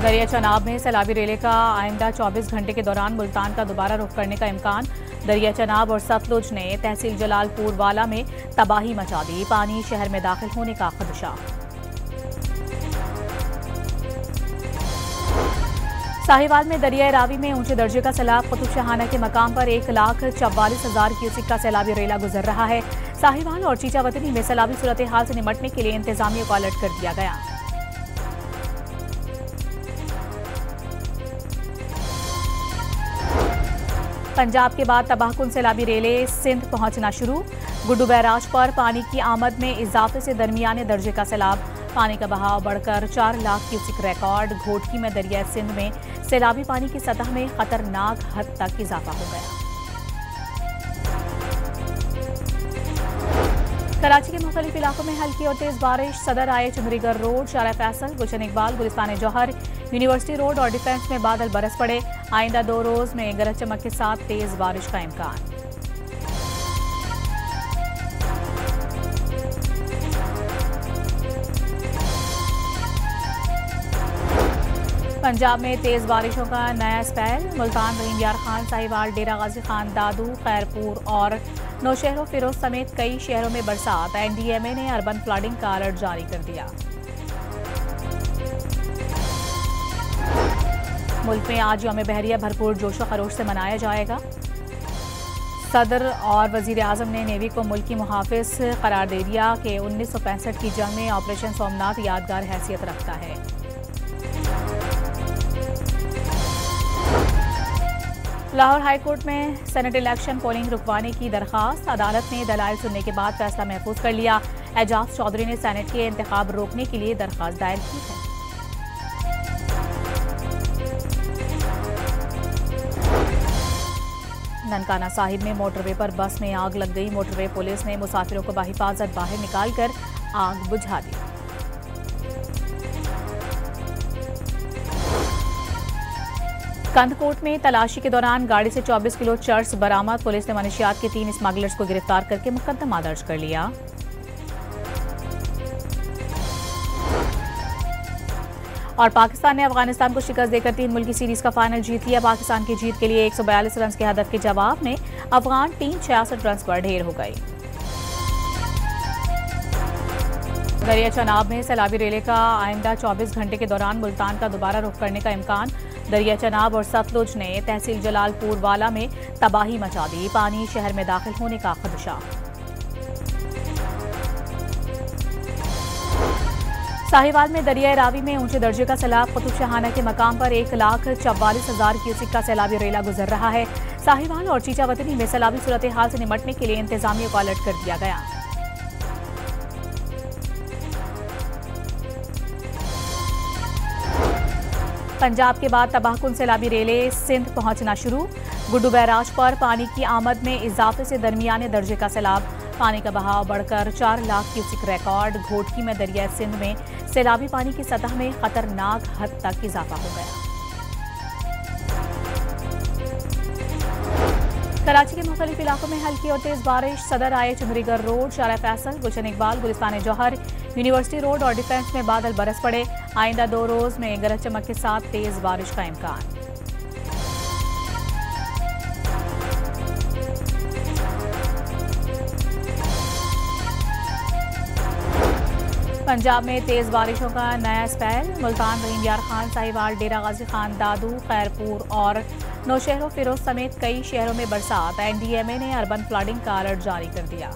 दरिया चनाब में सैलाबी रेले का आइंदा 24 घंटे के दौरान मुल्तान का दोबारा रुख करने का इम्कान। दरिया चनाब और सतलुज ने तहसील जलालपुर वाला में तबाही मचा दी। पानी शहर में दाखिल होने का खदशा। साहिवाल में दरियाए रावी में ऊंचे दर्जे का सैलाब। कुतुब शाहाना के मकाम पर 1,44,000 क्यूसिक का सैलाबी रेला गुजर रहा है। साहिवाल और चीचावतनी में सैलाबी सूरत हाल से निपटने के लिए इंतजामिया को अलर्ट कर दिया गया। पंजाब के बाद तबाहकुन सैलाबी रेले सिंध पहुंचना शुरू। गुड्डू बैराज पर पानी की आमद में इजाफे से दरमियाने दर्जे का सैलाब। पानी का बहाव बढ़कर 4 लाख क्यूसिक रिकॉर्ड। घोटकी में दरिया सिंध में सैलाबी पानी की सतह में खतरनाक हद तक इजाफा हो गया। कराची के मुख्तलिफ इलाकों में हल्की और तेज बारिश। सदर आए चुनरीगढ़ रोड, शारा फैसल, गुलशन इकबाल, गुलिस्तान जौहर, यूनिवर्सिटी रोड और डिफेंस में बादल बरस पड़े। आइंदा 2 रोज में गरज चमक के साथ तेज बारिश का इम्कान। पंजाब में तेज बारिशों का नया स्पेल। मुल्तान, रहीम यार खान, साहिवाल, डेरा गाजी खान, दादू, खैरपुर और नौशहरों फिरोज समेत कई शहरों में बरसात। एनडीएमए ने अर्बन फ्लडिंग का अलर्ट जारी कर दिया। मुल्क में आज यौम बहरिया भरपूर जोशो खरोश से मनाया जाएगा। सदर और वजीर आजम ने नेवी को मुल्की मुहाफिज करार दे दिया कि 1965 की जंग में ऑपरेशन सोमनाथ यादगार हैसियत रखता है। लाहौर हाईकोर्ट में सेनेट इलेक्शन पोलिंग रुकवाने की दरखास्त। अदालत ने दलाइल सुनने के बाद फैसला महफूज कर लिया। एजाज चौधरी ने सेनेट के इंतखाब रोकने के लिए दरखास्त दायर की है। ननकाना साहिब में मोटरवे पर बस में आग लग गई। मोटरवे पुलिस ने मुसाफिरों को बाहिफाजत बाहर निकालकर आग बुझा दी। कंदकोट में तलाशी के दौरान गाड़ी से 24 किलो चर्स बरामद। पुलिस ने मनशियात के 3 स्मगलर्स को गिरफ्तार करके मुकदमा दर्ज कर लिया। और पाकिस्तान ने अफगानिस्तान को शिकस्त देकर 3 मुल्की सीरीज का फाइनल जीत लिया। पाकिस्तान की जीत के लिए 142 रन के हदफ के जवाब में अफगान टीम 66 रन पर ढेर हो गई। दरिया चनाब में सैलाबी रेले का आइंदा 24 घंटे के दौरान मुल्तान का दोबारा रुख करने का इम्कान। दरिया चनाब और सतलुज ने तहसील जलालपुर वाला में तबाही मचा दी। पानी शहर में दाखिल होने का खदशा। साहिवाल में दरियाए रावी में ऊंचे दर्जे का सैलाब। कुतुब शाहाना के मकाम पर 1,44,000 क्यूसिक का सैलाबी रेला गुजर रहा है। साहिवाल और चीचावतनी में सैलाबी सूरत हाल से निपटने के लिए इंतजामिया को अलर्ट कर दिया गया। पंजाब के बाद तबाहकुन सैलाबी रेले सिंध पहुंचना शुरू। गुड्डू बैराज पर पानी की आमद में इजाफे से दरमियाने दर्जे का सैलाब। पानी का बहाव बढ़कर 4 लाख क्यूसिक रिकॉर्ड। घोटकी में दरिया सिंध में सैलाबी पानी की सतह में खतरनाक हद तक इजाफा हो गया। कराची के मुख्तलिफ इलाकों में हल्की और तेज बारिश। सदर आए चुनरीगढ़ रोड, शारा फैसल, गुलशन इकबाल, गुलिस्तान जौहर, यूनिवर्सिटी रोड और डिफेंस में बादल बरस पड़े। आइंदा 2 रोज में गरज चमक के साथ तेज बारिश का इम्कान। पंजाब में तेज बारिशों का नया स्पेल। मुल्तान, रहीम यार खान, साहिवाल, डेरा गाजी खान, दादू, खैरपुर और नौशहरों फिरोज समेत कई शहरों में बरसात। एनडीएमए ने अर्बन फ्लडिंग का अलर्ट जारी कर दिया।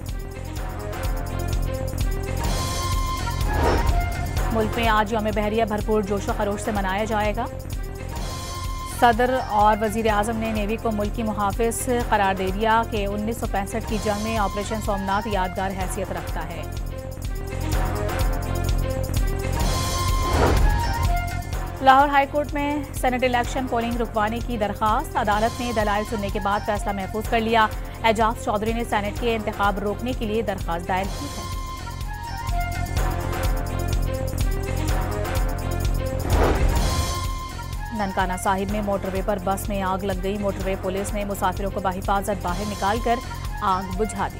मुल्क में आज यौम बहरिया भरपूर जोशो खरोश से मनाया जाएगा। सदर और वजीर आजम ने नेवी को मुल्की मुहाफिज करार दे दिया कि 1965 की जंग में ऑपरेशन सोमनाथ यादगार हैसियत रखता है। लाहौर हाईकोर्ट में सेनेट इलेक्शन पोलिंग रुकवाने की दरखास्त। अदालत ने दलाइल सुनने के बाद फैसला महफूज कर लिया। एजाज चौधरी ने सेनेट के इंतखाब रोकने के लिए दरखास्त दायर की है। ननकाना साहिब में मोटरवे पर बस में आग लग गई। मोटरवे पुलिस ने मुसाफिरों को बाहिफाजत बाहर निकालकर आग बुझा दी।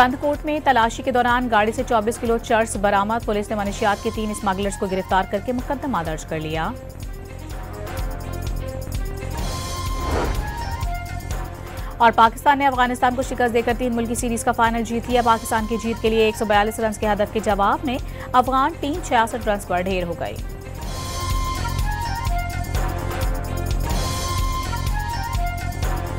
कंदकोट में तलाशी के दौरान गाड़ी से 24 किलो चर्स बरामद। पुलिस ने मनशियात के 3 स्मगलर्स को गिरफ्तार करके मुकदमा दर्ज कर लिया। और पाकिस्तान ने अफगानिस्तान को शिकस्त देकर 3 मुल्की सीरीज का फाइनल जीत लिया। पाकिस्तान की जीत के लिए 142 रन के हदफ के जवाब में अफगान टीम 66 रन पर ढेर हो गई।